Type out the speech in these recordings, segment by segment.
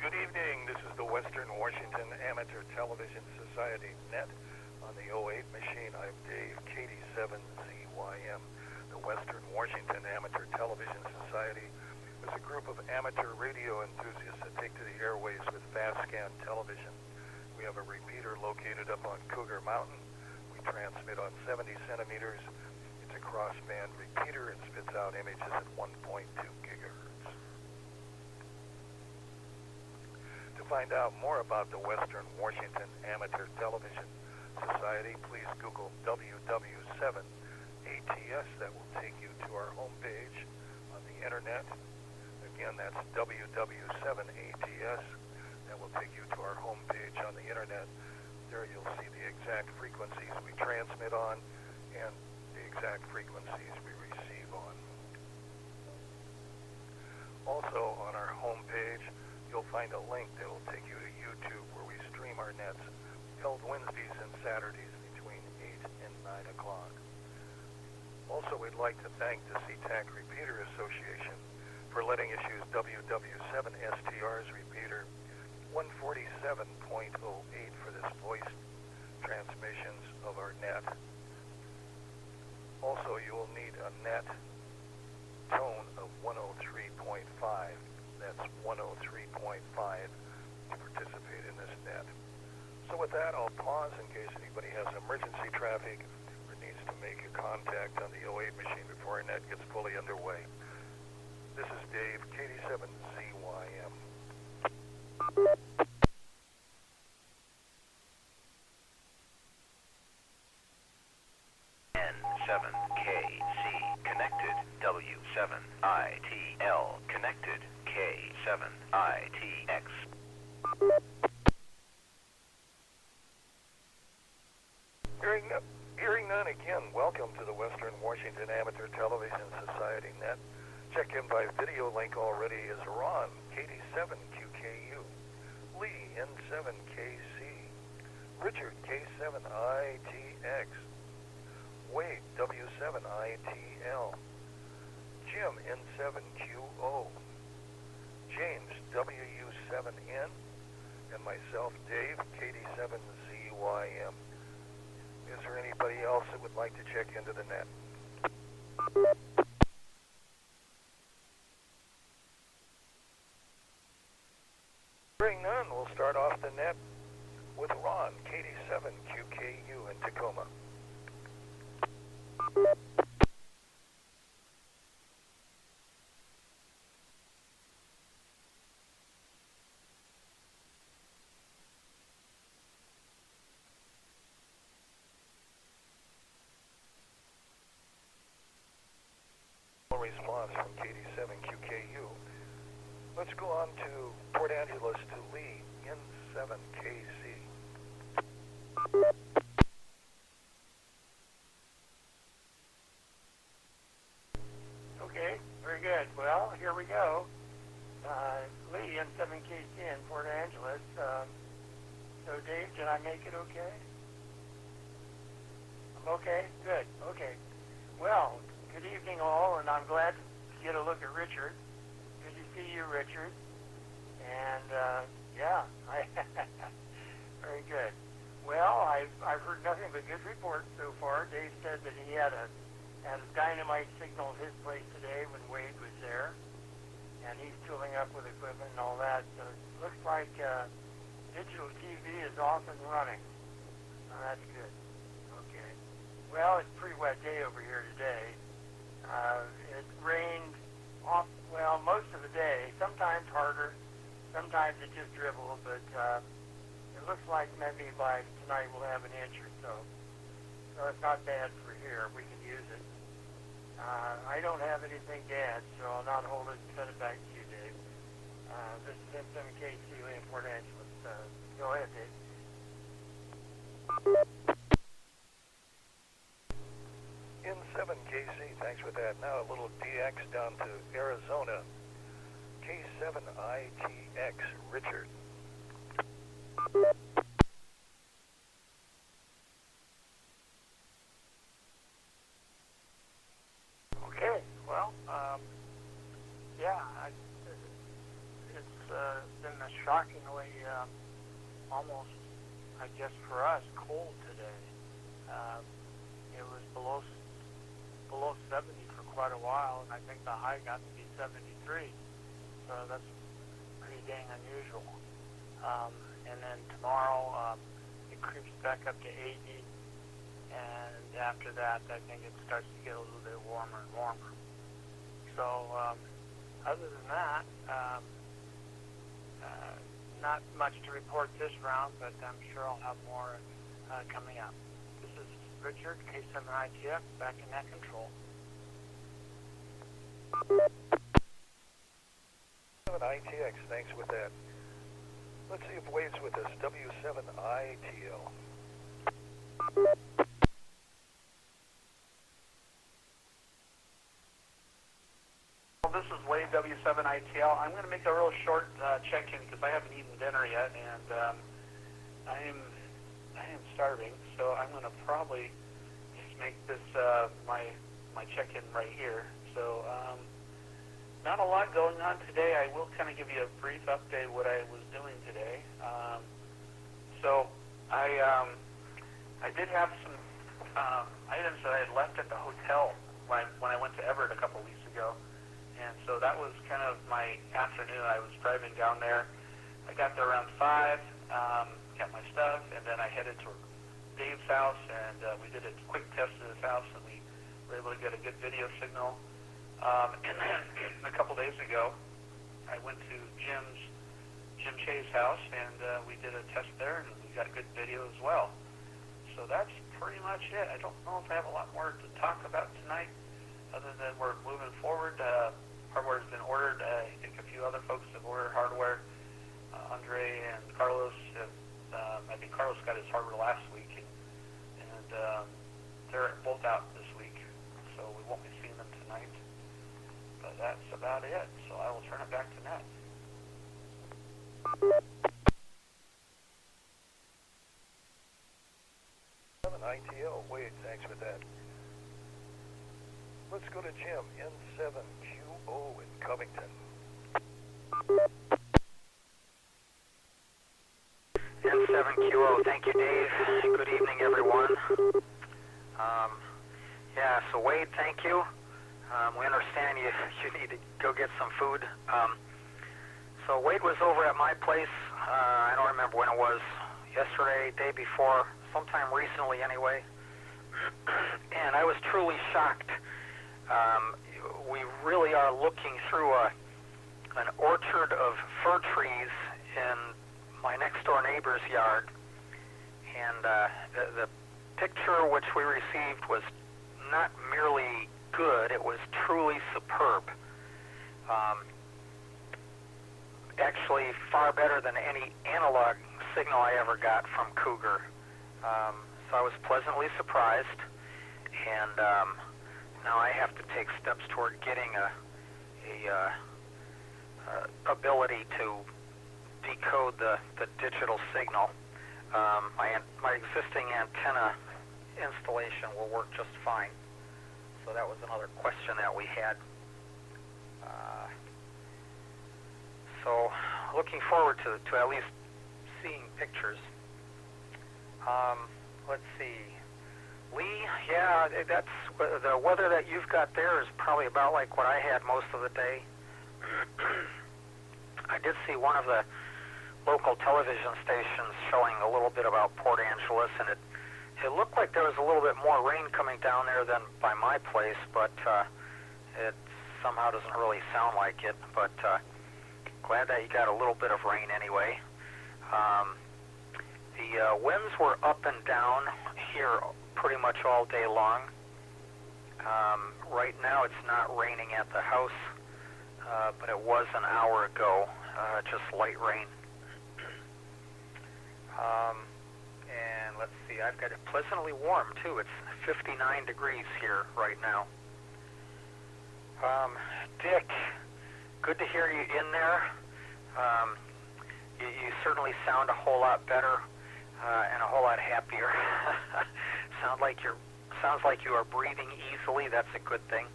Good evening. This is the Western Washington Amateur Television Society net. On the 08 machine, I'm Dave, KD7ZYM. The Western Washington Amateur Television Society is a group of amateur radio enthusiasts that take to the airways with fast scan television. We have a repeater located up on Cougar Mountain. We transmit on 70 centimeters. It's a crossband repeater and spits out images at 1.2 gigahertz. To find out more about the Western Washington Amateur Television Society, please Google WW7ATS. That will take you to our homepage on the internet. Again, that's WW7ATS. That will take you to our homepage on the internet. There you'll see the exact frequencies we transmit on and the exact frequencies we receive on. Also on our homepage, you'll find a link that will take you to YouTube where we stream our nets, held Wednesdays and Saturdays between 8 and 9 o'clock. Also, we'd like to thank the SeaTac Repeater Association for letting us use WW7STR's repeater 147.08 for this voice transmissions of our net. Also, you will need a net tone of 103.5. That's 103.5 to participate in this net. So with that, I'll pause in case anybody has emergency traffic or needs to make a contact on the 08 machine before our net gets fully underway. This is Dave, KD7ZYM. N7KC connected, W7ITL connected, K7ITX. Hearing none again, welcome to the Western Washington Amateur Television Society net. Check in by video link already is Ron, KD7QKU, Lee, N7KC, Richard, K7ITX, Wade, W7ITL, Jim, N7QO, James, WU7N, and myself, Dave, KD7ZYM. Is there anybody else that would like to check into the net? Hearing none, we'll start off the net with Ron, KD7QKU in Tacoma. Response from KD7QKU. Let's go on to Port Angeles to Lee, N7KC. Okay, very good. Well, here we go. Lee, N7KC in Port Angeles. So, Dave, did I make it okay? I'm okay? Good. Okay. Well, good evening all, and I'm glad to get a look at Richard. Good to see you, Richard. And, very good. Well, I've heard nothing but good reports so far. Dave said that he had a dynamite signal at his place today when Wade was there, and he's tooling up with equipment and all that. So it looks like digital TV is off and running. Oh, that's good. Okay. Well, it's a pretty wet day over here today. It rained most of the day, sometimes harder, sometimes it just dribbled, but it looks like maybe by tonight we'll have an inch or so. So it's not bad for here. We can use it. I don't have anything to add, so I'll not hold it and send it back to you, Dave. This is N7KC in Port Angeles. Go ahead, Dave. N7KC, thanks for that. Now a little DX down to Arizona. K7ITX, Richard. Okay, well, it's been a shockingly, almost, I guess for us, cold today. It was below 70 for quite a while, and I think the high got to be 73. So that's pretty dang unusual. And then tomorrow, it creeps back up to 80, and after that, I think it starts to get a little bit warmer and warmer. So, other than that, not much to report this round, but I'm sure I'll have more coming up. This is Richard, K7ITF, back in net control. 7ITX, thanks with that. Let's see if Wade's with us. W7ITL. This is Wade, W7ITL. I'm going to make a real short check-in because I haven't eaten dinner yet, and I am starving. So I'm going to probably just make this my check-in right here. So not a lot going on today. I will kind of give you a brief update of what I was doing today. So I did have some items that I had left at the hotel when I went to Everett a couple weeks ago. And so that was kind of my afternoon. I was driving down there. I got there around 5, got my stuff, and then I headed to Dave's house, and we did a quick test of his house, and we were able to get a good video signal. And then a couple days ago, I went to Jim Che's house, and we did a test there, and we got a good video as well. So that's pretty much it. I don't know if I have a lot more to talk about tonight, other than we're moving forward. Hardware's been ordered. I think a few other folks have ordered hardware. Andre and Carlos have, I think Carlos got his hardware last week, and they're both out this week, so we won't be seeing them tonight. But that's about it, so I will turn it back to Nat. ITL, Wade, thanks for that. Let's go to Jim, N7QO in Covington. N7QO, thank you, Dave. Good evening, everyone. Yeah, so Wade, thank you. We understand you need to go get some food. So Wade was over at my place, I don't remember when it was, yesterday, day before, sometime recently anyway, and I was truly shocked. We really are looking through an orchard of fir trees in my next-door neighbor's yard, and the picture which we received was not merely good, it was truly superb. Actually, far better than any analog signal I ever got from Cougar. So I was pleasantly surprised, and now I have to take steps toward getting a ability to decode the digital signal. My existing antenna installation will work just fine. So that was another question that we had. So looking forward to at least seeing pictures. Let's see. Lee, yeah, that's the weather that you've got there is probably about like what I had most of the day. I did see one of the local television stations showing a little bit about Port Angeles, and it looked like there was a little bit more rain coming down there than by my place, but it somehow doesn't really sound like it. But glad that you got a little bit of rain anyway. The winds were up and down here pretty much all day long. Right now it's not raining at the house, but it was an hour ago, just light rain. And let's see, I've got it pleasantly warm too. It's 59 degrees here right now. Dick, good to hear you in there. You certainly sound a whole lot better and a whole lot happier. Sounds like you are breathing easily. That's a good thing.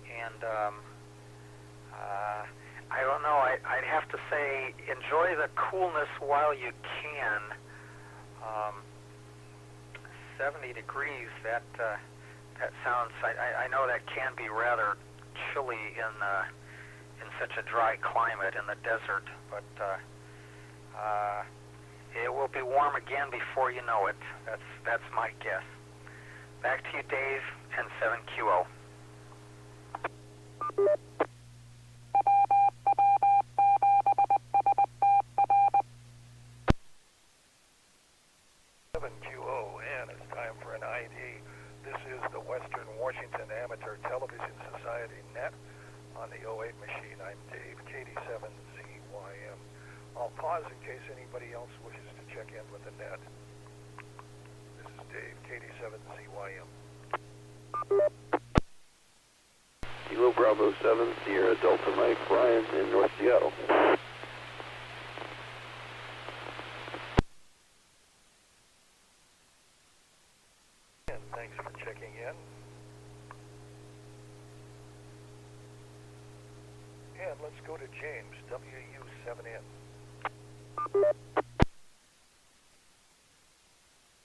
And I don't know. I'd have to say enjoy the coolness while you can. 70 degrees, that sounds, I know that can be rather chilly in such a dry climate in the desert, but it will be warm again before you know it. That's my guess. Back to you, Dave, N7QO. And it's time for an ID. This is the Western Washington Amateur Television Society net on the 08 machine. I'm Dave, KD7ZYM. I'll pause in case anybody else wishes to check in with the net. This is Dave, KD7ZYM. Kilo Bravo 7, Sierra Delta Mike, Ryan in North Seattle. And thanks for checking in. And let's go to James, WU7N.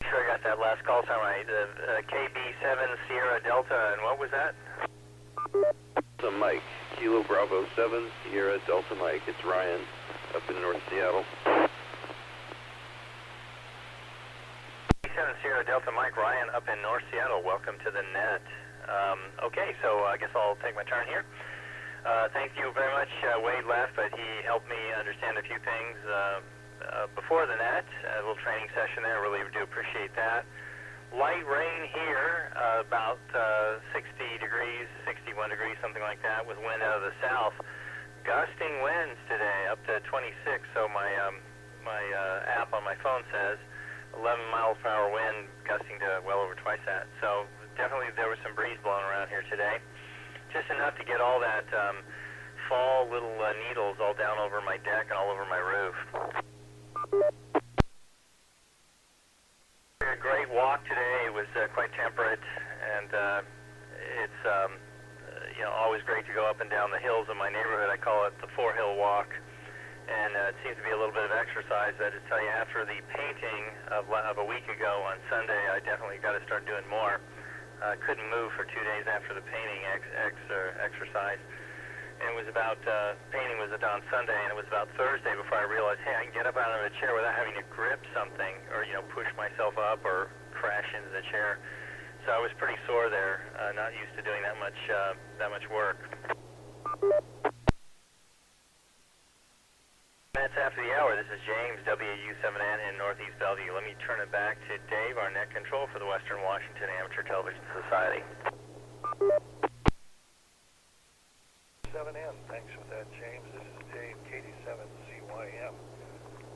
Sure, I got that last call sound right. KB7 Sierra Delta, and what was that? Mike, Kilo Bravo 7, Sierra Delta Mike. It's Ryan up in North Seattle. 7 Sierra Delta Mike, Ryan up in North Seattle. Welcome to the net. Okay, so I guess I'll take my turn here. Thank you very much. Wade left, but he helped me understand a few things before the net. A little training session there. Really do appreciate that. Light rain here, about 60 degrees, 61 degrees, something like that, with wind out of the south. Gusting winds today, up to 26, so my app on my phone says 11 miles per hour wind, gusting to well over twice that. So definitely there was some breeze blowing around here today. Just enough to get all that fall little needles all down over my deck and all over my roof. A great walk today. It was quite temperate, and it's always great to go up and down the hills of my neighborhood. I call it the four-hill walk, and it seems to be a little bit of exercise. I just tell you, after the painting of a week ago on Sunday, I definitely got to start doing more. Couldn't move for 2 days after the painting exercise. And it was about, painting was on Sunday, and it was about Thursday before I realized, hey, I can get up out of the chair without having to grip something or, push myself up or crash into the chair. So I was pretty sore there, not used to doing that much work. Minutes after the hour, this is James, WU7N in Northeast Bellevue. Let me turn it back to Dave, our net control for the Western Washington Amateur Television Society. 7N, thanks for that, James. This is Dave, KD7ZYM.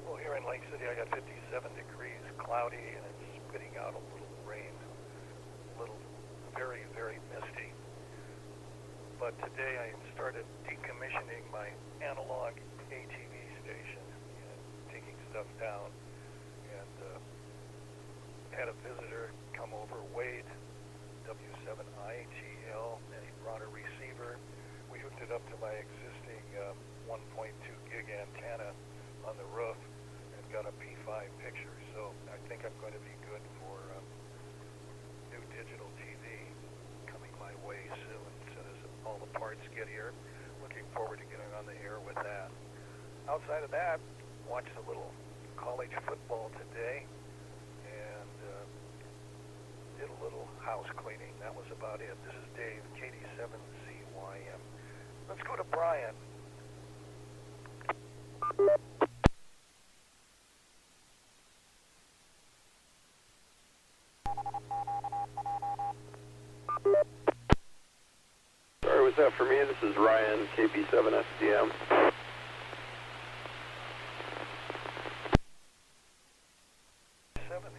Well, here in Lake City, I got 57 degrees, cloudy, and it's spitting out a little rain. A little, very, very misty. But today I started decommissioning my analog ATV station, taking stuff down, and had a visitor come over, Wade, W7ATS, and he brought a receiver. We hooked it up to my existing 1.2 gig antenna on the roof and got a P5 picture. So I think I'm going to be good for new digital TV coming my way soon. As soon as all the parts get here, looking forward to getting on the air with that. Outside of that, watched a little college football today and did a little house cleaning. That was about it. This is Dave, KD7ZYM. Let's go to Brian. Sorry, was that for me? This is Ryan, KB7SDM.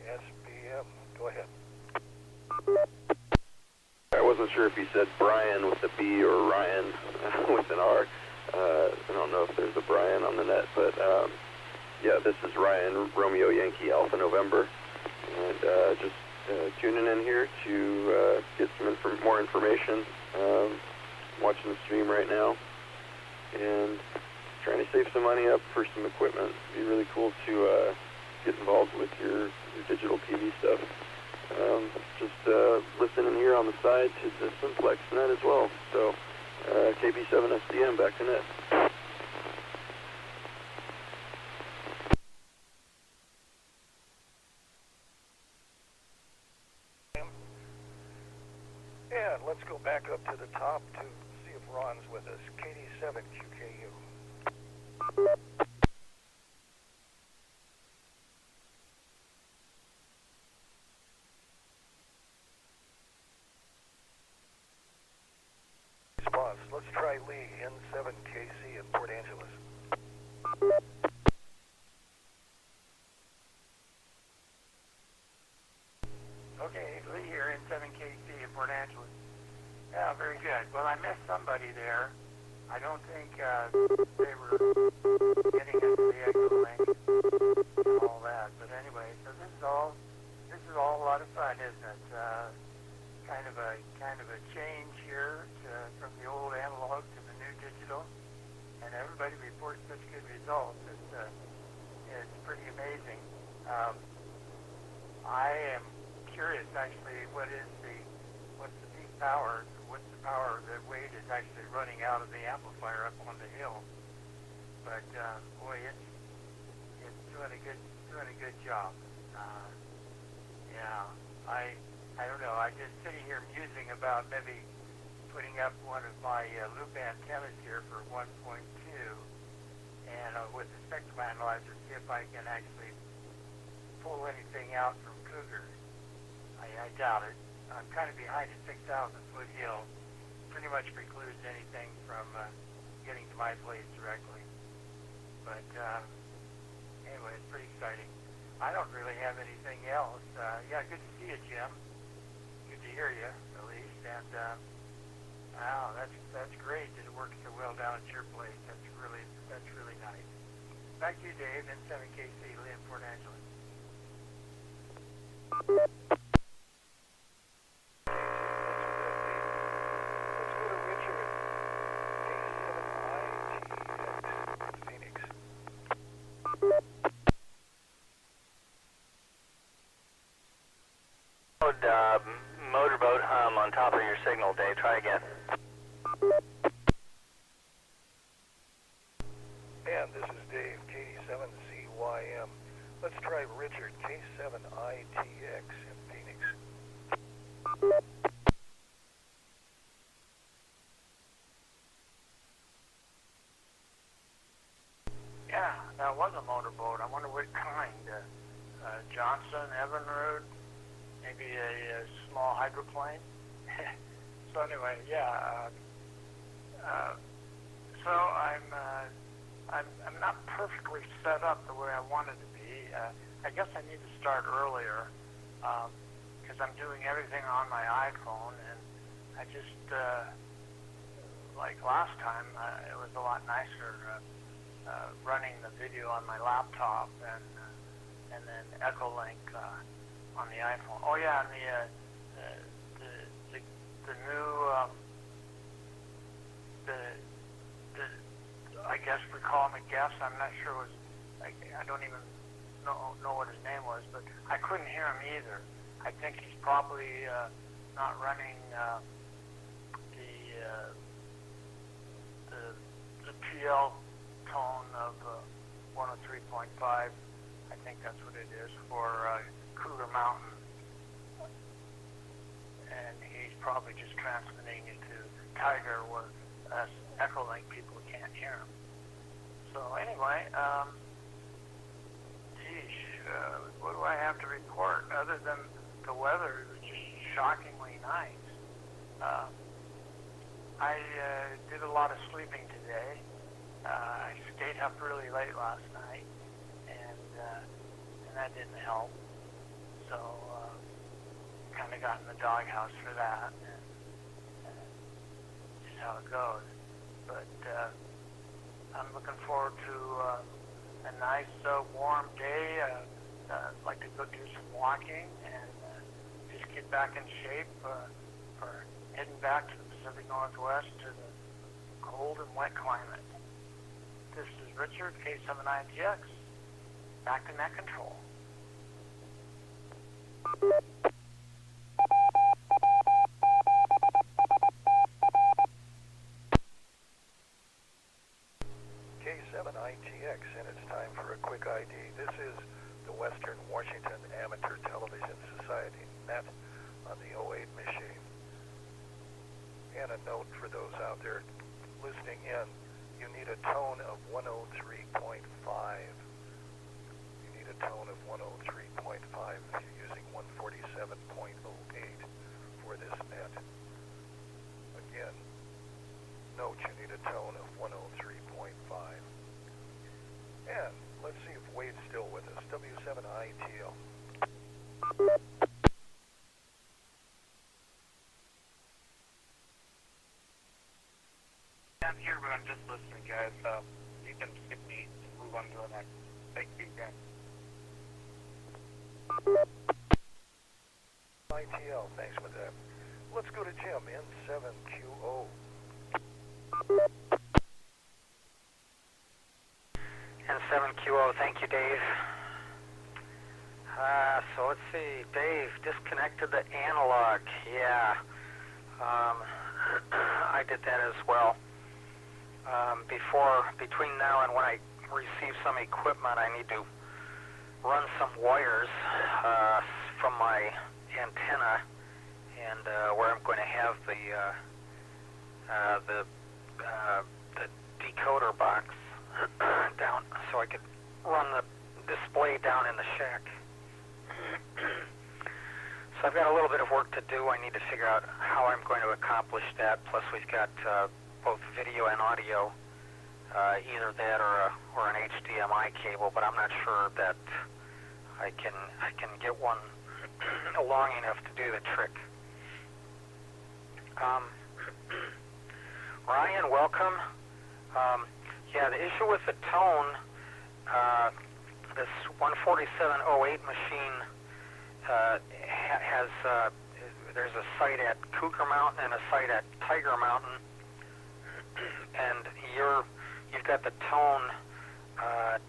SBM. Go ahead. I wasn't sure if he said Brian with a B or Ryan with an R. I don't know if there's a Brian on the net, but yeah, this is Ryan, Romeo Yankee Alpha November, and just tuning in here to get some more information. Watching the stream right now, and trying to save some money up for some equipment. It'd be really cool to get involved with your digital TV stuff. Just listening here on the side to the Simplex net as well. So KB7SDM back to net. And let's go back up to the top to see if Ron's with us. KD7QKU. Response. Let's try Lee, N7KC in Port Angeles. Okay, Lee here in 7KC in Port Angeles. Yeah, very good. Well, I missed somebody there. I don't think they were getting into the echo link and all that. But anyway, so this is all a lot of fun, isn't it? Kind of a change here from the old analog to the new digital, and everybody reports such good results. It's pretty amazing. I am curious, actually, what's the peak power? What's the power that Wade is actually running out of the amplifier up on the hill? But boy, it's doing a good job. Yeah, I don't know. I'm just sitting here musing about maybe putting up one of my loop antennas here for 1.2, and with the spectrum analyzer, see if I can actually pull anything out from Cougar. I doubt it. I'm kind of behind a 6,000-foot hill. Pretty much precludes anything from getting to my place directly. But anyway, it's pretty exciting. I don't really have anything else. Yeah, good to see you, Jim. Good to hear you, at least. And wow, that's great that it works so well down at your place. That's really nice. Back to you, Dave, in 7KC, Lee in Port Angeles. Motorboat hum on top of your signal, Dave. Try again. And this is Dave, KD7CYM. Let's try Richard, K7ITX in Phoenix. Yeah, that was a motorboat. I wonder what kind. Johnson, Evinrude, maybe a small hydroplane. So anyway, yeah. So I'm not perfectly set up the way I wanted to be. I guess I need to start earlier because I'm doing everything on my iPhone, and I just like last time, it was a lot nicer running the video on my laptop and then Echolink on the iPhone. Oh yeah, and the new I guess we call him a guest. I'm not sure it was. I don't even know what his name was, but I couldn't hear him either. I think he's probably not running the PL tone of 103.5. I think that's what it is for Cougar Mountain, and he's probably just transmitting it to Tiger where us Echolink people can't hear him. So anyway, what do I have to report other than the weather is just shockingly nice? I did a lot of sleeping today. I stayed up really late last night, and that didn't help. So kind of got in the doghouse for that, and just how it goes. But I'm looking forward to a nice warm day. I'd like to go do some walking and just get back in shape for heading back to the Pacific Northwest to the cold and wet climate. This is Richard, K7ITX. Back in net control. K7ITX, and it's time for a quick ID. This is the Western Washington Amateur Television Society net on the 08 machine. And a note for those out there listening in, you need a tone of 103.5. You need a tone of 103.5 if you're using 147.08 for this net. Again, note you need a tone of 103.5. And let's see if Wade's still with us. W7ITL. I'm here, but I'm just listening, guys. You can skip me and move on to the next. Thank you, guys. ITL, thanks for that. Let's go to Jim, N7QO. N7QO, thank you, Dave. So let's see, Dave disconnected the analog. Yeah, I did that as well. Between now and when I receive some equipment, I need to run some wires from my antenna and where I'm going to have the decoder box down, so I could run the display down in the shack. So I've got a little bit of work to do. I need to figure out how I'm going to accomplish that. Plus, we've got both video and audio, either that or an HDMI cable. But I'm not sure that I can get one long enough to do the trick. Ryan, welcome. Yeah, the issue with the tone, this 14708 machine has, there's a site at Cougar Mountain and a site at Tiger Mountain, and you've got the tone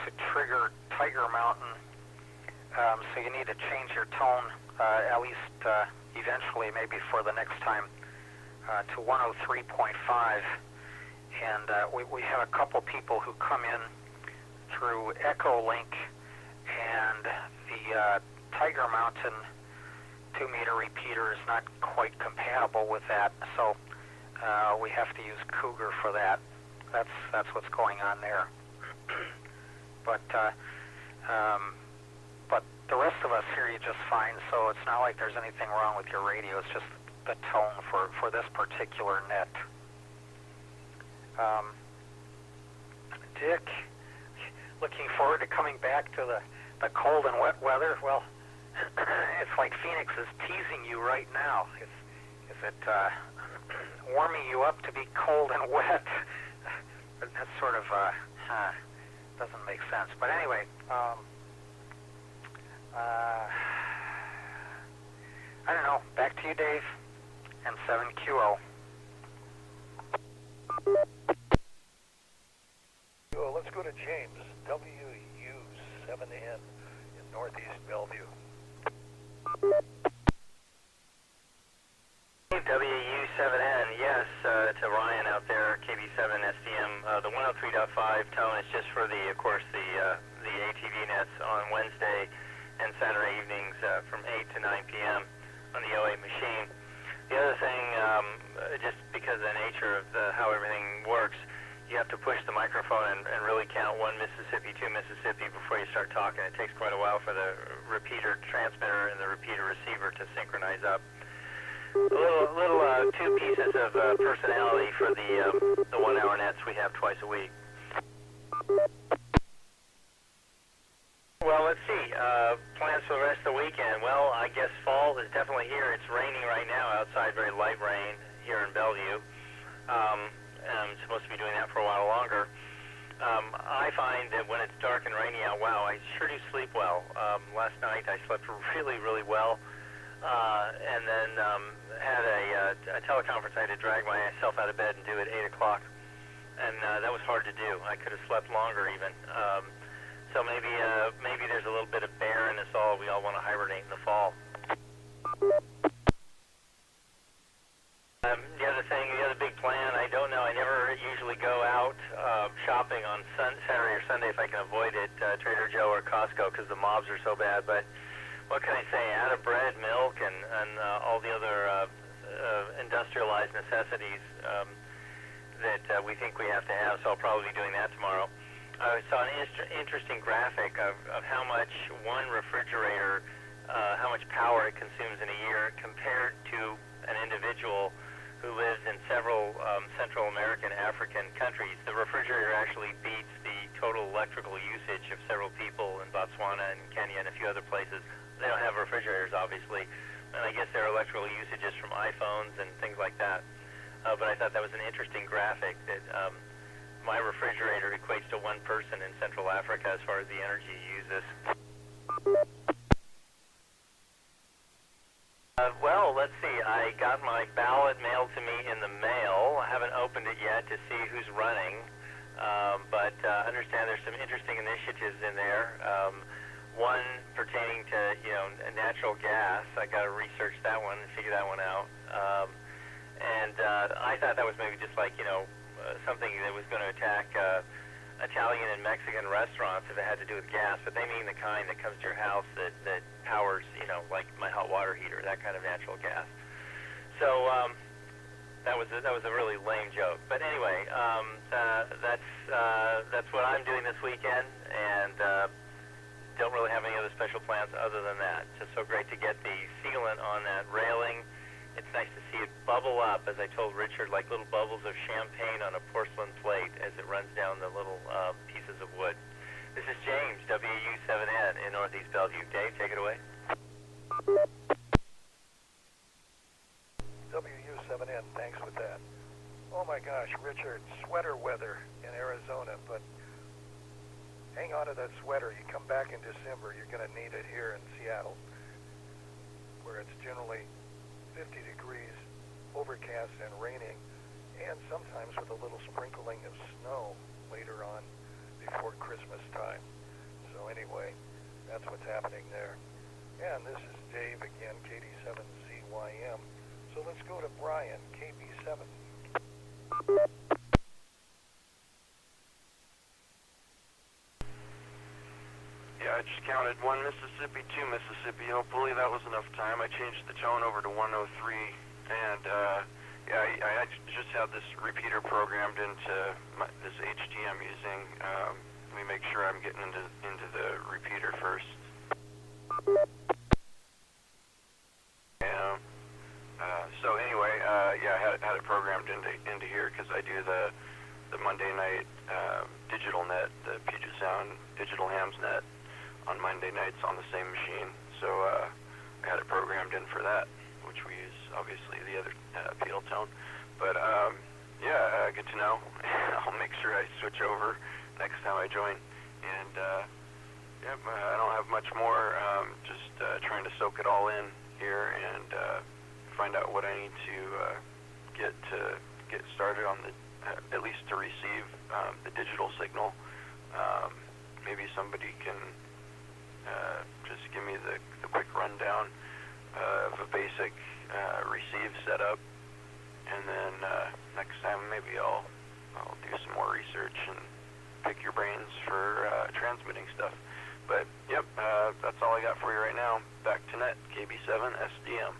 to trigger Tiger Mountain, so you need to change your tone, at least eventually, maybe for the next time, to 103.5. And we have a couple people who come in through Echolink, and the Tiger Mountain 2-meter repeater is not quite compatible with that, so we have to use Cougar for that. That's what's going on there. But the rest of us hear you just fine, so it's not like there's anything wrong with your radio. It's just the tone for this particular net. Dick, looking forward to coming back to the cold and wet weather. Well, it's like Phoenix is teasing you right now. Is it warming you up to be cold and wet? That sort of doesn't make sense. But anyway, I don't know. Back to you, Dave, and 7QO. Let's go to James, WU7N in Northeast Bellevue. WU7N, yes, to Ryan out there, KB7SDM. The 103.5 tone is just for of course, the ATV nets on Wednesday and Saturday evenings from 8 to 9 p.m. on the 08 machine. The other thing, just because of the nature of how everything works, you have to push the microphone and really count 1 Mississippi, 2 Mississippi before you start talking. It takes quite a while for the repeater transmitter and the repeater receiver to synchronize up. Little two pieces of personality for the 1 hour nets we have twice a week. Well, let's see. Plans for the rest of the weekend. Well, I guess fall is definitely here. It's raining right now outside, very light rain here in Bellevue. I'm supposed to be doing that for a while longer. I find that when it's dark and rainy out, wow, I sure do sleep well. Last night I slept really, really well, and then had a teleconference I had to drag myself out of bed and do at 8 o'clock and that was hard to do. I could have slept longer even. So maybe there's a little bit of bear in us all. We all want to hibernate in the fall. The other big plan, I don't know. I never usually go out shopping on Saturday or Sunday if I can avoid it, Trader Joe or Costco, because the mobs are so bad. But what can I say? Out of bread, milk, and all the other industrialized necessities that we think we have to have, so I'll probably be doing that tomorrow. I saw an interesting graphic of how much one refrigerator, how much power it consumes in a year compared to an individual who lives in several Central American, African countries. The refrigerator actually beats the total electrical usage of several people in Botswana and Kenya and a few other places. They don't have refrigerators, obviously, and I guess their electrical usage is from iPhones and things like that. But I thought that was an interesting graphic that my refrigerator equates to one person in Central Africa as far as the energy uses. Well, let's see. I got my ballot mailed to me in the mail. I haven't opened it yet to see who's running, but understand there's some interesting initiatives in there. One pertaining to natural gas. I got to research that one and figure that one out. And I thought that was maybe just like something that was going to attack Italian and Mexican restaurants if it had to do with gas, but they mean the kind that comes to your house that powers, like my hot water heater, that kind of natural gas. So that was a really lame joke. But anyway, that's what I'm doing this weekend, and don't really have any other special plans other than that. Just so great to get the sealant on that railing. It's nice to see it bubble up, as I told Richard, like little bubbles of champagne on a porcelain plate as it runs down the little pieces of wood. This is James, WW7N in Northeast Bellevue. Dave, take it away. WU7N, thanks with that. Oh my gosh, Richard, sweater weather in Arizona, but hang on to that sweater. You come back in December, you're going to need it here in Seattle, where it's generally 50 degrees, overcast and raining, and sometimes with a little sprinkling of snow later on before Christmas time. So anyway, that's what's happening there. And this is Dave again, KD7ZYM. So let's go to Brian, KB7. Yeah, I just counted 1 Mississippi, 2 Mississippi. Hopefully that was enough time. I changed the tone over to 103, and I just had this repeater programmed into this HT I'm using. Let me make sure I'm getting into the repeater first. So anyway, I had it programmed into here because I do the Monday night digital net, the Puget Sound digital hams net on Monday nights on the same machine. So I had it programmed in for that, which we use obviously the other pedal tone. But good to know. I'll make sure I switch over next time I join. And I don't have much more. Just trying to soak it all in here and find out what I need to get started on the at least to receive the digital signal. Maybe somebody can just give me the quick rundown of a basic receive setup, and then next time maybe I'll do some more research and pick your brains for transmitting stuff. But yep, that's all I got for you right now. Back to net, KB7SDM.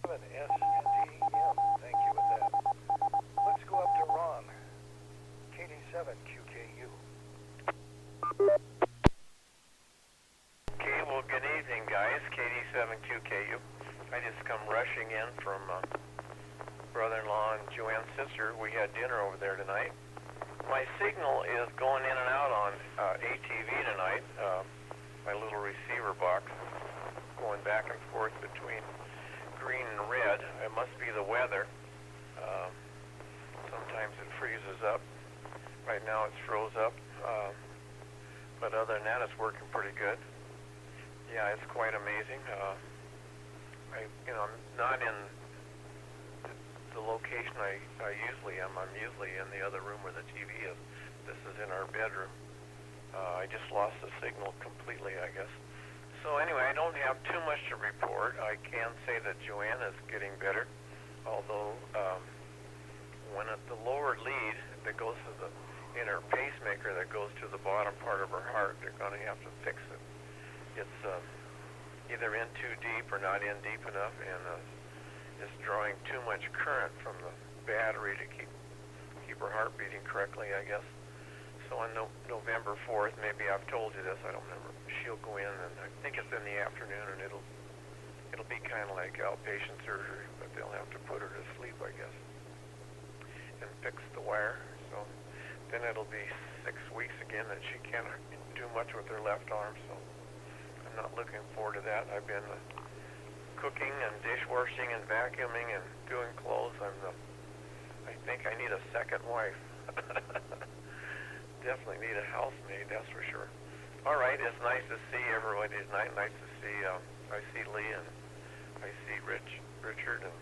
SDM, thank you with that. Let's go up to Ron, KD7QKU. Okay, well, good evening, guys. KD7QKU. I just come rushing in from brother-in-law and Joanne's sister. We had dinner over there tonight. My signal is going in and out on ATV tonight, my little receiver box, going back and forth between green and red. It must be the weather. Sometimes it freezes up. Right now it's froze up. But other than that, it's working pretty good. Yeah, it's quite amazing. I'm not in the location I usually am. I'm usually in the other room where the TV is. This is in our bedroom. I just lost the signal completely, I guess. So anyway, I don't have too much to report. I can say that Joanne is getting better, although when at the lower lead that goes to the inner pacemaker that goes to the bottom part of her heart, they're going to have to fix it. It's either in too deep or not in deep enough, and it's drawing too much current from the battery to keep her heart beating correctly, I guess. So on November 4th, maybe I've told you this, I don't remember, she'll go in, and I think it's in the afternoon, and it'll be kind of like outpatient surgery, but they'll have to put her to sleep, I guess, and fix the wire. So then it'll be 6 weeks again that she can't do much with her left arm, so I'm not looking forward to that. I've been cooking and dishwashing and vacuuming and doing clothes. I think I need a second wife. Definitely need a housemaid, that's for sure. All right, it's nice to see everybody tonight. Nice to see, I see Lee and I see Richard, and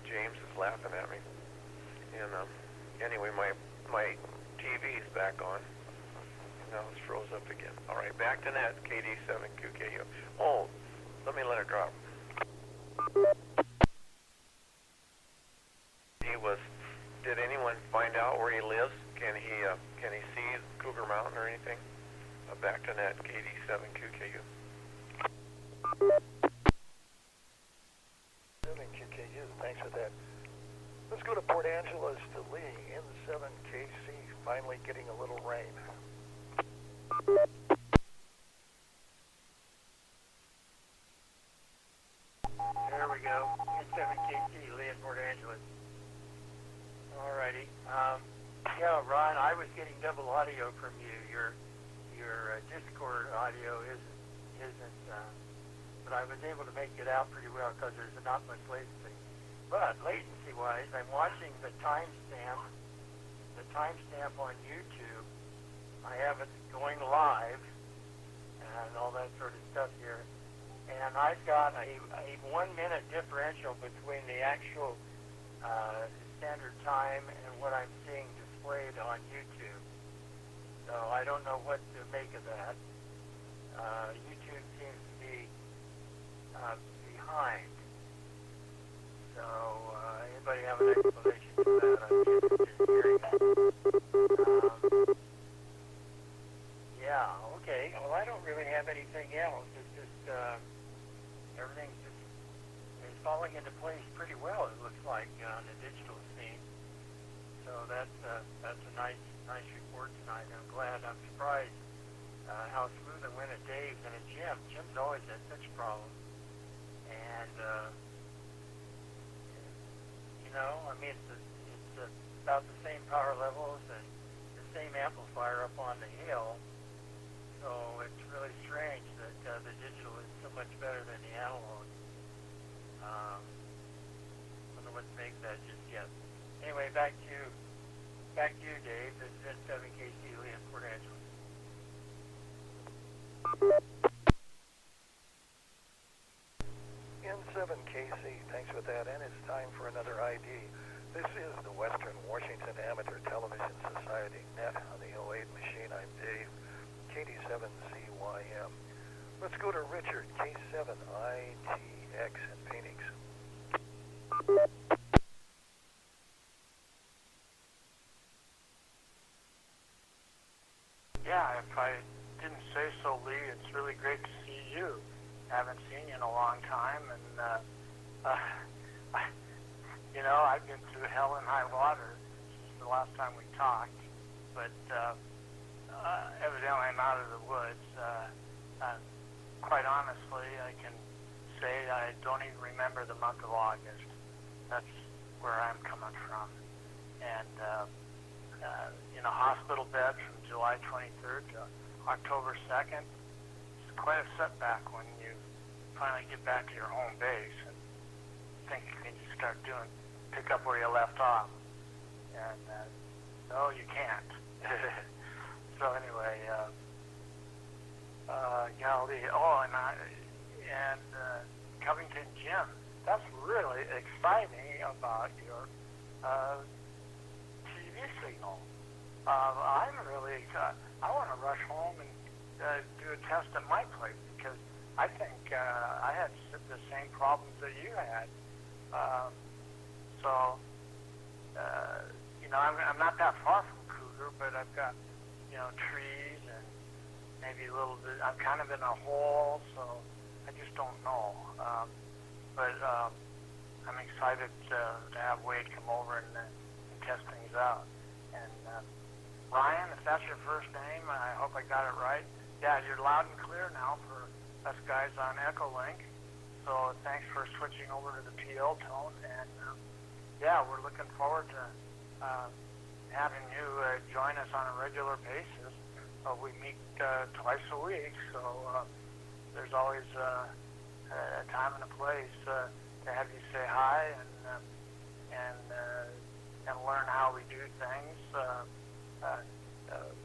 James is laughing at me. And anyway, my TV's back on. Now it's froze up again. All right, back to net, KD7QKU. Oh, let me let it drop. Did anyone find out where he lives? Can he see Cougar Mountain or anything? Back to net, KD7QKU. 7QKU, thanks for that. Let's go to Port Angeles to Lee, N7KC, finally getting a little rain. There we go. N7KC, Lee in Port Angeles. Alrighty. Yeah, Ron, I was getting double audio from you. Your Discord audio isn't, but I was able to make it out pretty well because there's not much latency. But latency-wise, I'm watching the timestamp on YouTube. I have it going live and all that sort of stuff here. And I've got a 1 minute differential between the actual standard time and what I'm seeing displayed on YouTube. So I don't know what to make of that. YouTube seems to be behind. So anybody have an explanation for that? I'm interested in hearing that. Yeah, okay. Well, I don't really have anything else. It's just everything's just is falling into place pretty well, it looks like, on the digital scene. So that's a nice report tonight. I'm glad. I'm surprised how smooth it went at Dave's and at Jim. Jim's always had such problems. And, I mean, it's about the same power levels and the same amplifier up on the hill. So it's really strange that the digital is so much better than the analog. I don't know what to make that just yet. Anyway, back to you, Dave. This is N7KC Lee in Port Angeles. N7KC, thanks for that, and it's time for another ID. This is the Western Washington Amateur Television Society net on the 08 machine. I'm Dave, KD7CYM. Let's go to Richard, K7ITX in Phoenix. Yeah, if I didn't say so, Lee, it's really great to see you. Haven't seen you in a long time, and I've been through hell and high water since the last time we talked. But evidently, I'm out of the woods. Quite honestly, I can say I don't even remember the month of August. That's where I'm coming from, and in a hospital bed from July 23rd to October 2nd. It's quite a setback when you finally get back to your home base and think you can just pick up where you left off. And no, you can't. So anyway, golly. Oh, and Covington Jim that's really exciting about your TV signal. I'm really, I want to rush home and do a test at my place because I think I had the same problems that you had. I'm not that far from Cougar, but I've got, trees and maybe a little bit, I'm kind of in a hole, so I just don't know. I'm excited to have Wade come over and test things out. And Ryan, if that's your first name, I hope I got it right. Yeah, you're loud and clear now for us guys on Echolink. So thanks for switching over to the PL tone. And we're looking forward to having you join us on a regular basis. We meet twice a week, so there's always a time and a place to have you say hi and learn how we do things.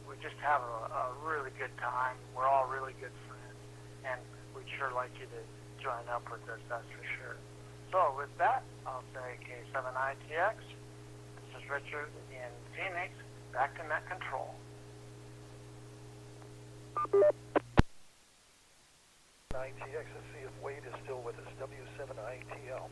We just have a really good time. We're all really good friends, and we'd sure like you to join up with us, that's for sure. So with that, I'll say K7ITX. This is Richard in Phoenix, back to net control. ITX, let's see if Wade is still with us. W7ITL.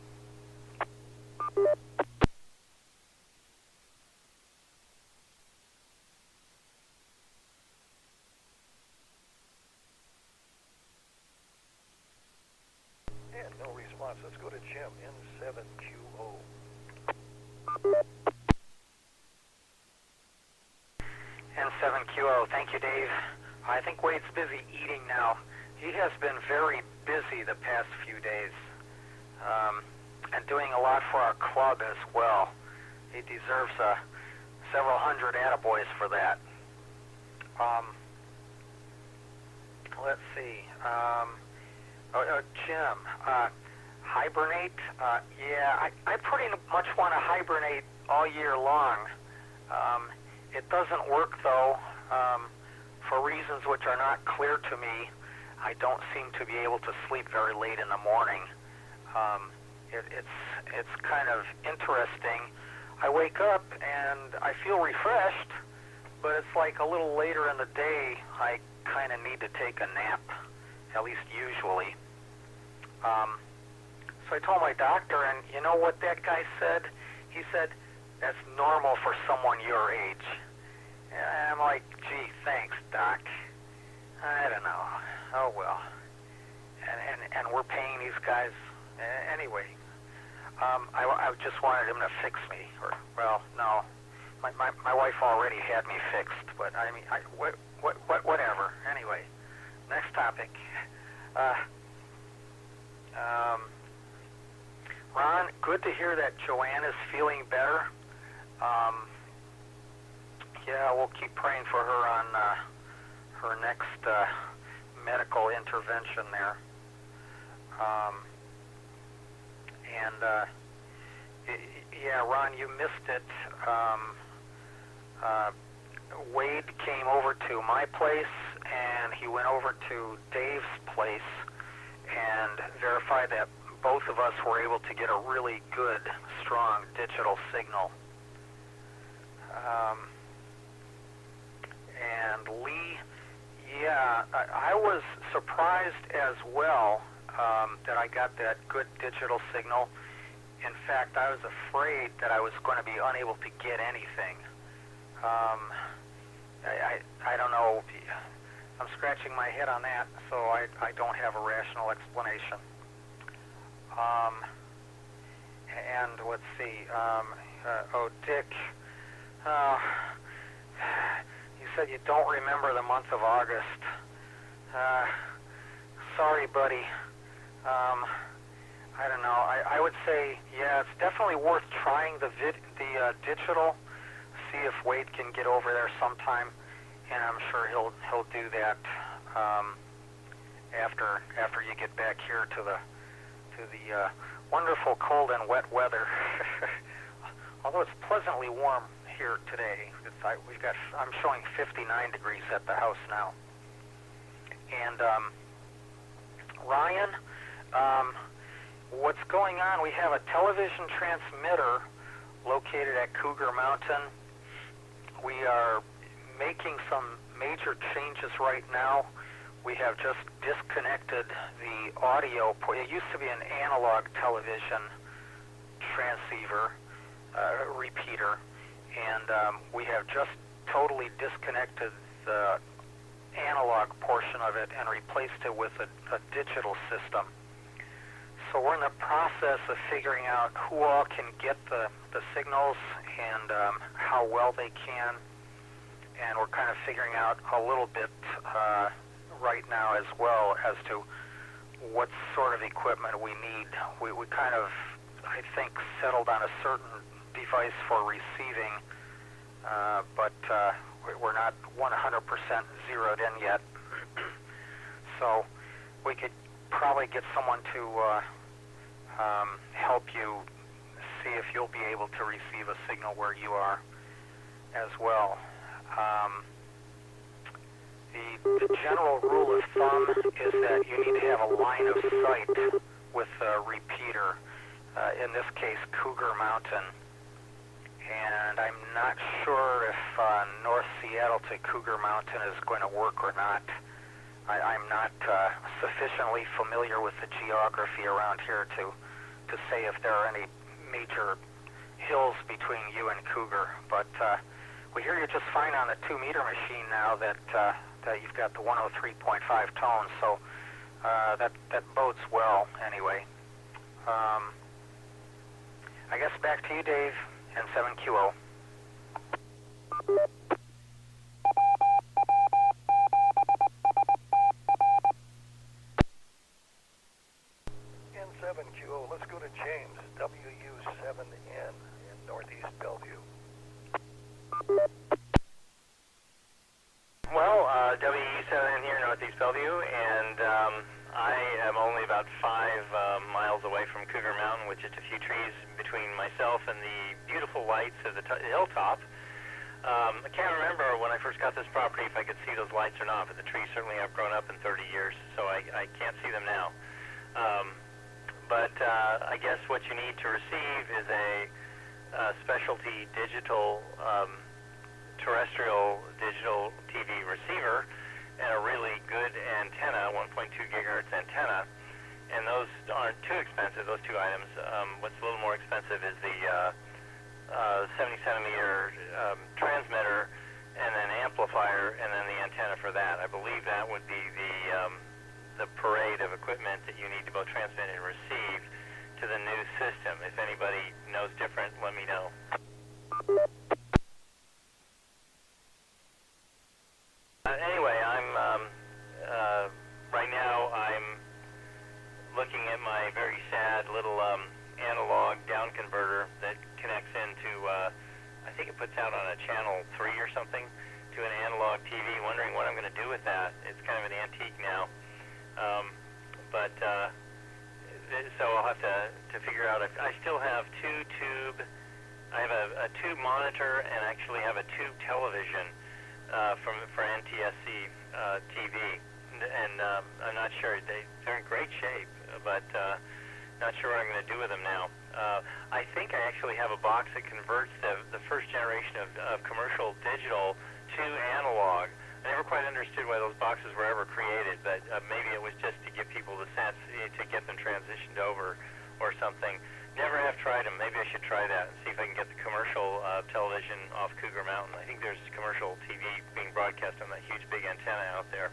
And no response. Let's go to Jim, N7QO. N7QO, thank you, Dave. I think Wade's busy eating now. He has been very busy the past few days, and doing a lot for our club as well. He deserves several hundred attaboys for that. Let's see. Jim, hibernate? Yeah, I pretty much want to hibernate all year long. It doesn't work, though, for reasons which are not clear to me. I don't seem to be able to sleep very late in the morning. It's kind of interesting. I wake up and I feel refreshed, but it's like a little later in the day I kind of need to take a nap, at least usually. So I told my doctor, and you know what that guy said? He said, that's normal for someone your age. And I'm like, gee, thanks, Doc. I don't know. Oh, well. And we're paying these guys anyway. I just wanted him to fix me. Well, no. My wife already had me fixed, but I mean, whatever. Anyway, next topic. Ron, good to hear that Joanne is feeling better. Yeah, we'll keep praying for her on her next medical intervention there. Yeah, Ron, you missed it. Wade came over to my place, and he went over to Dave's place and verified that both of us were able to get a really good, strong digital signal. And Lee, yeah, I was surprised as well that I got that good digital signal. In fact, I was afraid that I was going to be unable to get anything. I don't know. I'm scratching my head on that, so I don't have a rational explanation. And let's see. Dick. You said you don't remember the month of August. Sorry, buddy. I don't know. I would say, yeah, it's definitely worth trying the digital. See if Wade can get over there sometime, and I'm sure he'll do that after you get back here to the wonderful cold and wet weather. Although it's pleasantly warm here today. I'm showing 59 degrees at the house now. And Ryan, what's going on, we have a television transmitter located at Cougar Mountain. We are making some major changes right now. We have just disconnected the audio. It used to be an analog television transceiver, repeater, and we have just totally disconnected the analog portion of it and replaced it with a digital system. So we're in the process of figuring out who all can get the signals and how well they can, and we're kind of figuring out a little bit right now as well as to what sort of equipment we need. We kind of, I think, settled on a certain device for receiving, but we're not 100% zeroed in yet. So we could probably get someone to help you see if you'll be able to receive a signal where you are as well. The general rule of thumb is that you need to have a line of sight with a repeater, in this case Cougar Mountain. And I'm not sure if North Seattle to Cougar Mountain is going to work or not. I'm not sufficiently familiar with the geography around here to say if there are any major hills between you and Cougar. But we hear you just fine on the 2-meter machine now that you've got the 103.5 tones, so that bodes well anyway. I guess back to you, Dave, and 7QO. N7QO, let's go to James, WW7N in Northeast Bellevue. Well, WW7N here in Northeast Bellevue, and I am only about 5 miles away from Cougar Mountain, with just a few trees between myself and the beautiful lights of the hilltop. I can't remember when I first got this property if I could see those lights or not, but the trees certainly have grown up in 30 years, so I can't see them now. But I guess what you need to receive is a specialty digital, terrestrial digital TV receiver and a really good antenna, 1.2 gigahertz antenna. And those aren't too expensive, those two items. What's a little more expensive is the 70-centimeter transmitter and an amplifier and then the antenna for that. I believe that would be the parade of equipment that you need to both transmit and receive to the new system. If anybody knows different, let me know. Anyway, right now I'm looking at my very sad little analog down converter that connects into, I think it puts out on a channel 3 or something, to an analog TV, wondering what I'm going to do with that. It's kind of an antique now. So I'll have to figure out if I still have I have a tube monitor and actually have a tube television for NTSC TV, and I'm not sure. They're in great shape, but not sure what I'm going to do with them now. I think I actually have a box that converts the first generation of commercial digital to analog. I never quite understood why those boxes were ever created, but maybe it was just to give people the sense to get them transitioned over or something. Never have tried them. Maybe I should try that and see if I can get the commercial television off Cougar Mountain. I think there's commercial TV being broadcast on that huge big antenna out there.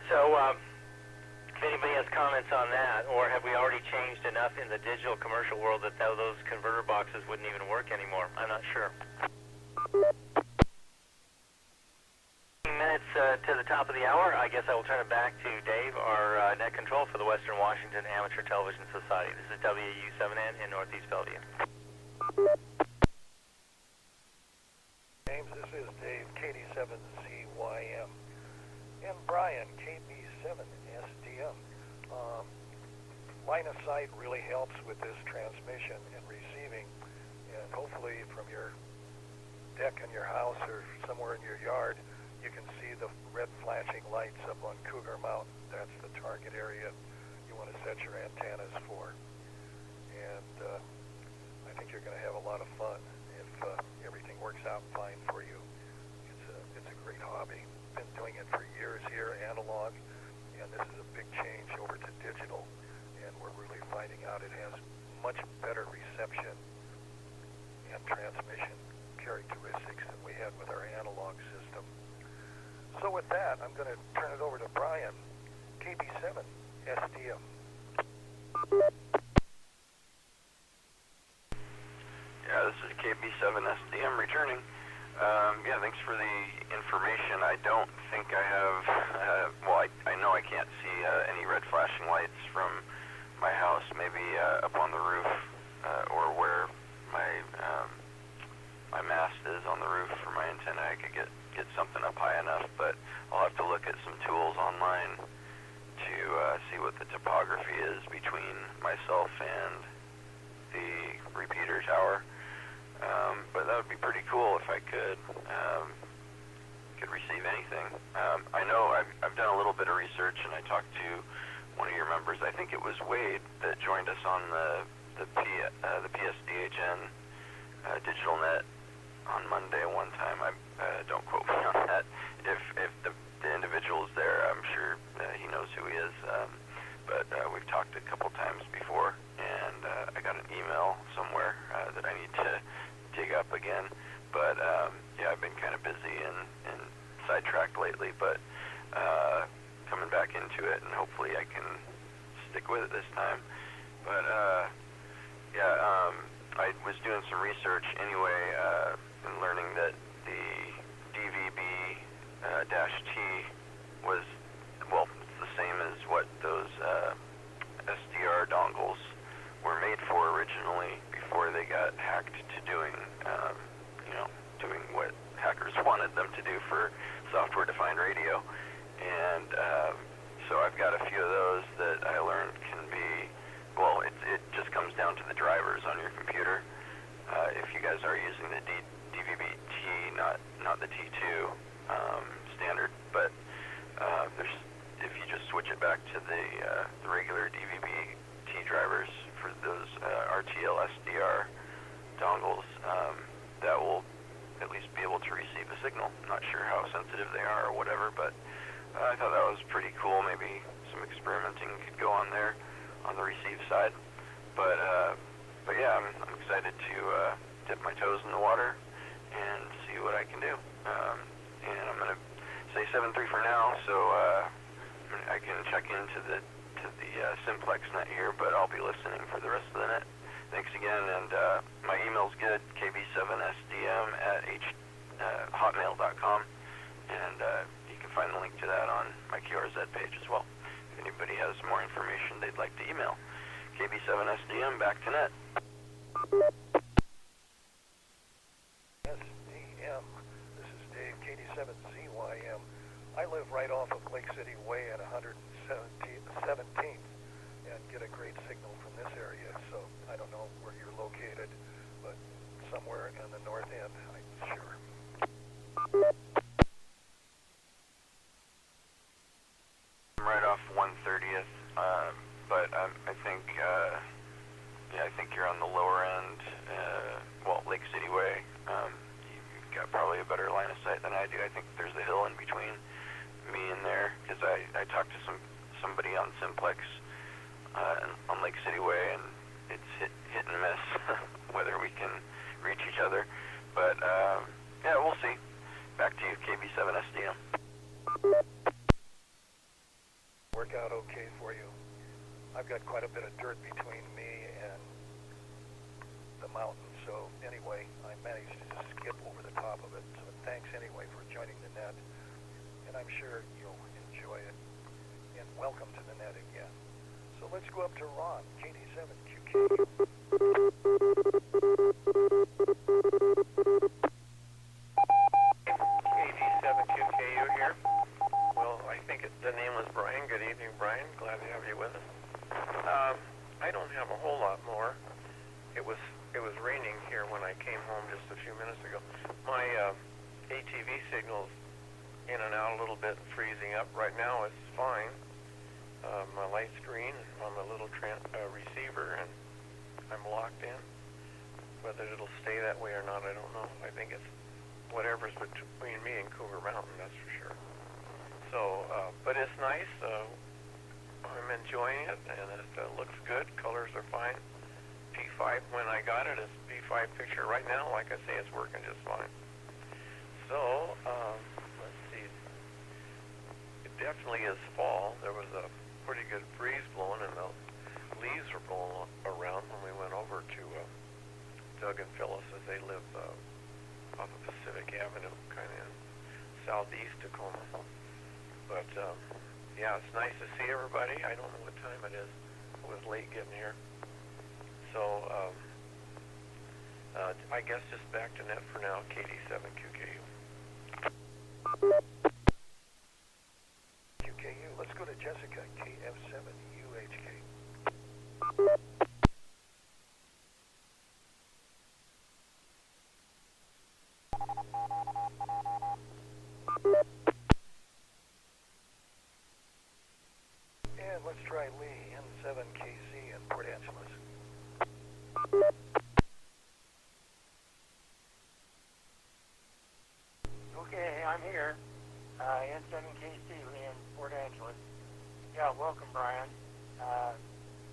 So if anybody has comments on that, or have we already changed enough in the digital commercial world that those converter boxes wouldn't even work anymore? I'm not sure. Minutes to the top of the hour. I guess I will turn it back to Dave, our net control for the Western Washington Amateur Television Society. This is WU7N in Northeast Bellevue. James, this is Dave, KD7CYM, and Brian, KB7SDM. Line of sight really helps with this transmission and receiving, and hopefully from your deck in your house or somewhere in your yard, you can see the red flashing lights up on Cougar Mountain. That's the target area you you want to set your antennas for. And I think you're going to have a lot of fun if everything works out fine for you. It's a great hobby. Been doing it for years here, analog, and this is a big change over to digital. And we're really finding out it has much better reception and transmission characteristics than we had with our analog system. So with that, I'm going to turn it over to Brian, KB7 SDM. Yeah, this is KB7SDM returning. Yeah, thanks for the information. I don't think I have, I know I can't see any red flashing lights from my house, maybe up on the roof or where my mast is on the roof for my antenna. I could get something up high enough, but I'll have to look at some tools online to see what the topography is between myself and the repeater tower. But that would be pretty cool if I could receive anything. I know I've done a little bit of research, and I talked to one of your members. I think it was Wade that joined us on the PSDHN digital net on Monday one time. Don't quote me on that. If the individual is there, I'm sure he knows who he is. But we've talked a couple times before, and I got an email somewhere that I need to dig up again. But yeah, I've been kind of busy and sidetracked lately, but coming back into it, and hopefully I can stick with it this time. But yeah, I was doing some research anyway, and learning that the DVB-T was, well, it's the same as what those SDR dongles were made for originally before they got hacked to doing what hackers wanted them to do for software-defined radio. And so I've got a few of those that I learned can be, well, it just comes down to the drivers on your computer. If you guys are using the DVB-T, not the T2 standard, but if you just switch it back to the regular DVB-T drivers for those RTL SDR dongles, that will at least be able to receive a signal. I'm not sure how sensitive they are or whatever, but I thought that was pretty cool. Maybe some experimenting could go on there on the receive side. But yeah, I'm excited to dip my toes in the water and see what I can do. And I'm going to say 7.3 for now, so I can check into the Simplex net here, but I'll be listening for the rest of the net. Thanks again, and my email's good, kb7sdm@hotmail.com, and you can find the link to that on my QRZ page as well. If anybody has more information they'd like to email. KB7SDM, back to net. SDM, this is Dave, KD7ZYM. I live right off of Lake City Way at 117th and get a great signal from this area, so I don't know where you're located, but somewhere in the north end, I'm sure. I'm right off 130th, but I think I think you're on the lower end, Lake City Way. You've got probably a better line of sight than I do. I think there's a hill in between me and there, because I talked to somebody on Simplex on Lake City Way, and it's hit and miss whether we can reach each other. But yeah, we'll see. Back to you, KB7SDM. Work out okay for you. I've got quite a bit of dirt between me and the mountain, so anyway, I managed to just skip over the top of it. So thanks anyway for joining the net, and I'm sure you'll enjoy it. And welcome to the net again. So let's go up to Ron, KD7QK. KD7QKU here. Well, I think the name was Brian. Good evening, Brian. Glad to have you with us. I don't have a whole lot more. It was raining here when I came home just a few minutes ago. My ATV signal's in and out a little bit, freezing up. Right now it's fine. my light screen on the little receiver, and I'm locked in. Whether it'll stay that way or not, I don't know. I think it's whatever's between me and Cougar Mountain, that's for sure. So, but it's nice. I'm enjoying it, and it looks good. Colors are fine. P5, when I got it, it's P5 picture. Right now, like I say, it's working just fine. So, let's see. It definitely is fall. There was a pretty good breeze blowing, and the leaves were blowing around when we went over to Doug and Phyllis, as they live off of Pacific Avenue, kind of in southeast Tacoma. But, yeah, it's nice to see everybody. I don't know what time it is. It was late getting here. So, I guess just back to net for now, KD7QKU. QKU. Let's go to Jessica, KF7UHK. And let's try Lee, N7KC in Port Angeles. Okay, I'm here. N7KC in Port Angeles. Yeah, welcome, Brian.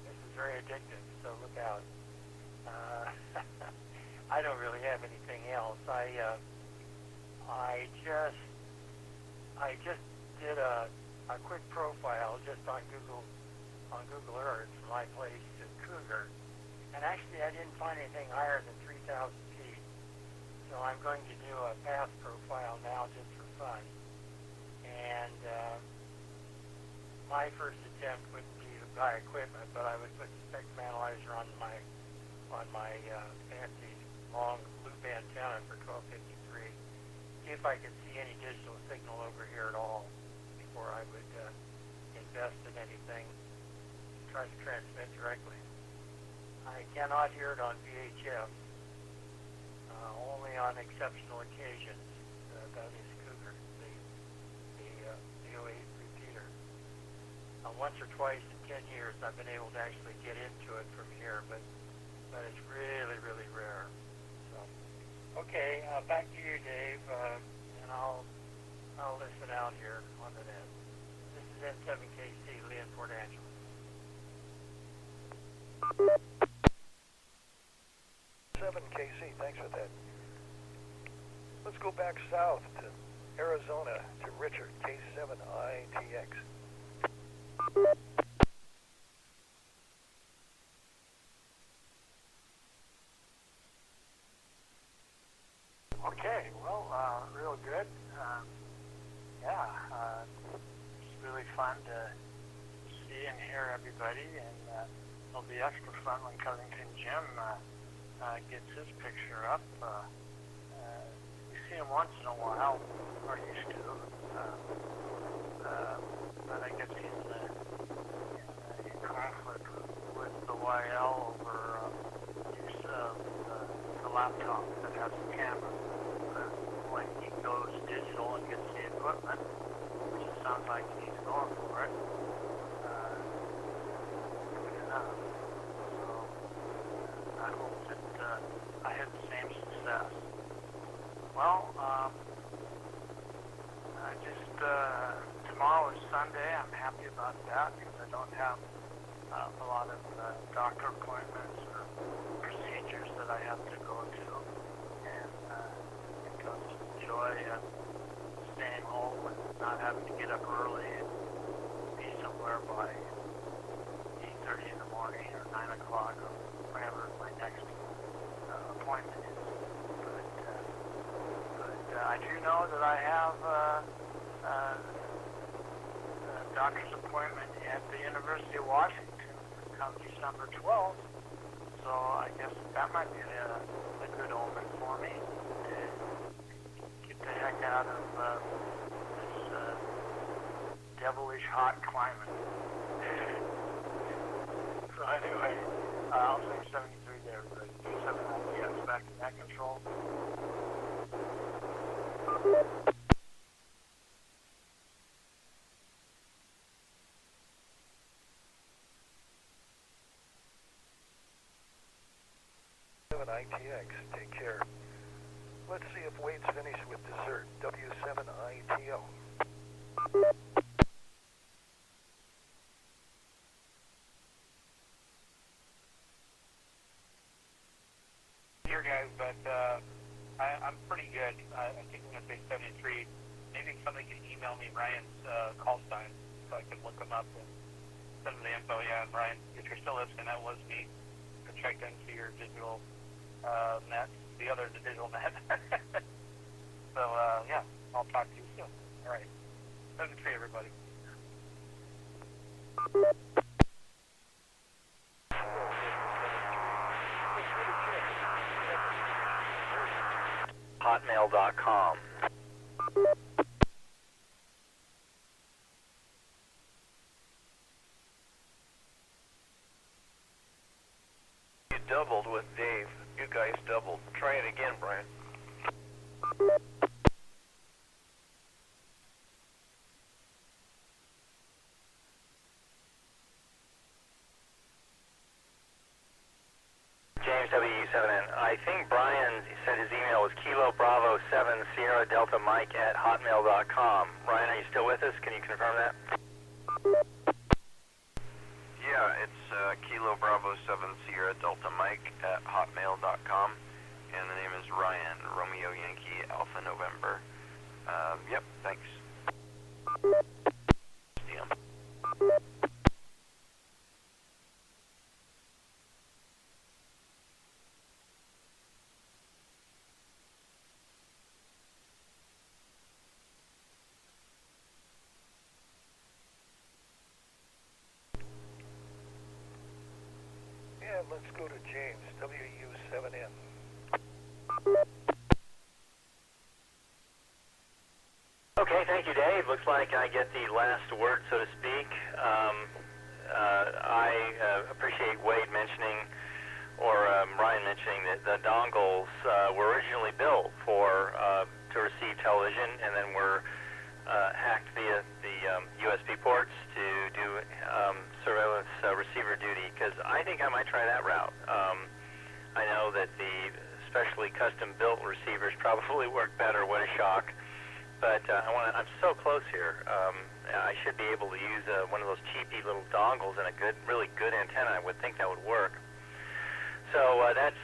This is very addictive, so look out. I don't really have anything else. I just did a quick profile just on Google Earth from my place to Cougar, and actually I didn't find anything higher than 3,000 feet. So I'm going to do a path profile now just for fun. And my first attempt wouldn't be to buy equipment, but I would put the spectrum analyzer on my fancy long loop antenna for 1253. See if I could see any digital signal over here at all before I would invest in anything. Try to transmit directly. I cannot hear it on VHF. Only on exceptional occasions. That is Cougar, the 08 repeater. Once or twice in 10 years, I've been able to actually get into it from here, but it's really, really rare. So, okay, back to you, Dave, and I'll listen out here on the net. This is N7KC, Lee in Port Angeles. KC, thanks for that. Let's go back south to Arizona to Richard, K7ITX. Okay, well, real good. It's really fun to see and hear everybody, and it'll be extra fun when Covington Jim gets his picture up. We see him once in a while, or used to, but I guess he's in conflict with the YL over use of the laptop that has a camera. When he goes digital and gets the equipment, which it sounds like he's going for it, good enough. So I hope that I had the same success. Well, tomorrow is Sunday. I'm happy about that because I don't have a lot of doctor appointments or procedures that I have to go to, and it comes to the joy of staying home and not having to get up early and be somewhere by 8:30 in the morning or 9 o'clock or whenever my next appointment is. But I do know that I have a doctor's appointment at the University of Washington come December 12th, so I guess that might be a good omen for me to get the heck out of this devilish hot climate. So anyway, I'll say 73 there, but 27 back to net control. W7ITX. Take care. Let's see if Wade's finished with dessert. W7ITL. Here, guys, but I'm pretty good. I think I'm going to say 73. Maybe somebody can email me Ryan's call sign so I can look him up and send him the info. Yeah, and Ryan, if you're still listening, that was me. I checked into your digital net, the digital net. So, yeah, I'll talk to you soon. All right. 73, everybody. Hotmail.com. You doubled with Dave. You guys doubled. Try it again, Brian. James WW7ATS. I think Brian said his email was Kilo Bravo 7 Sierra Delta Mike at hotmail.com. Ryan, are you still with us? Can you confirm that? Yeah, it's Kilo Bravo 7 Sierra Delta Mike at hotmail.com, and the name is Ryan, Romeo Yankee Alpha November. Yep, thanks. DM. And let's go to James, WU7N. Okay, thank you, Dave. Looks like I get the last word, so to speak. I appreciate Wade mentioning, or Ryan mentioning, that the dongles were originally built for to receive television, and then were hacked via the USB ports to do surveillance receiver duty, because I think I might try that route. I know that the specially custom-built receivers probably work better. What a shock. But I'm so close here. I should be able to use one of those cheapy little dongles and a really good antenna. I would think that would work. So that's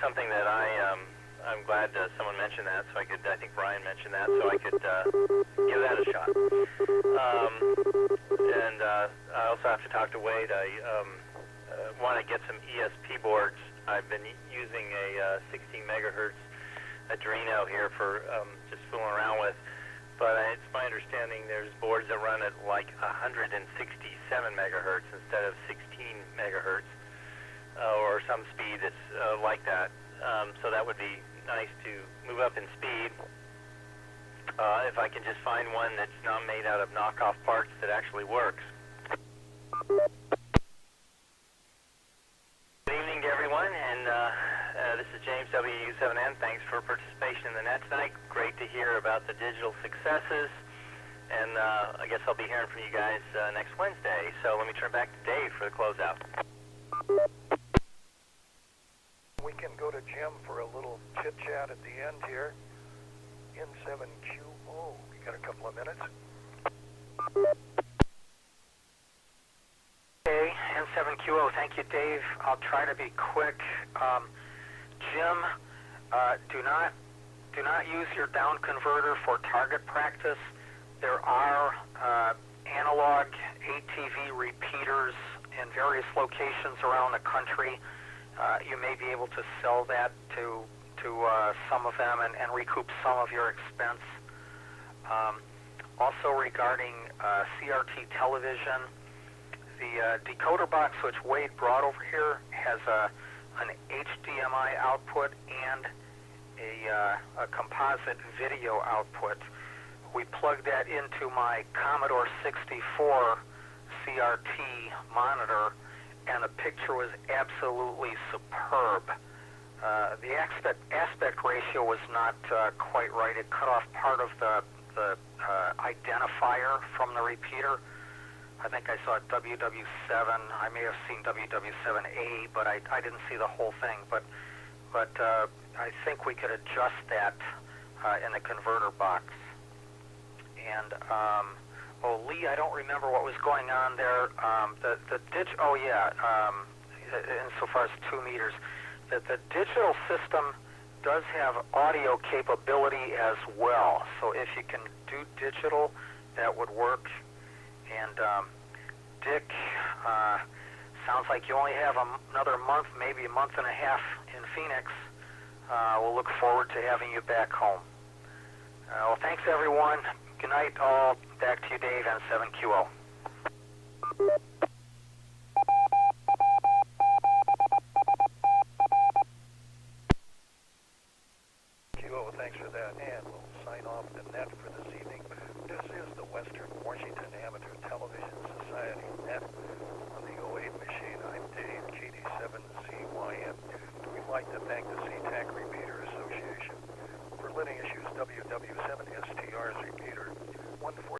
something that I'm glad someone mentioned that. So I think Brian mentioned that, so I could give that a shot. And I also have to talk to Wade. I want to get some ESP boards. I've been using a 16 megahertz Adreno here for just fooling around with. But it's my understanding there's boards that run at like 167 megahertz instead of 16 megahertz, or some speed that's like that. So that would be nice to move up in speed. If I can just find one that's not made out of knockoff parts that actually works. Good evening to everyone, and this is James WU7N. Thanks for participation in the net tonight. Great to hear about the digital successes, and I guess I'll be hearing from you guys next Wednesday. So let me turn back to Dave for the closeout. We can go to Jim for a little chit-chat at the end here. N7QO. We got a couple of minutes. Okay, N7QO. Thank you, Dave. I'll try to be quick. Jim, do not use your down converter for target practice. There are analog ATV repeaters in various locations around the country. You may be able to sell that to some of them and recoup some of your expense. Also regarding CRT television, the decoder box which Wade brought over here has an HDMI output and a composite video output. We plugged that into my Commodore 64 CRT monitor, and the picture was absolutely superb. The aspect ratio was not quite right. It cut off part of the identifier from the repeater. I think I saw WW7. I may have seen WW7A, but I didn't see the whole thing. But but I think we could adjust that in the converter box. And Lee, I don't remember what was going on there. Insofar as 2 meters, that the digital system does have audio capability as well. So if you can do digital, that would work. And Dick, sounds like you only have another month, maybe a month and a half in Phoenix. We'll look forward to having you back home. Well, thanks everyone. Good night all. Back to you, Dave, N7QO. QO, thanks for that. And we'll sign off the net for this evening. This is the Western Washington Amateur Television Society net on the 08 machine. I'm Dave, KD7CYM. We'd like to thank the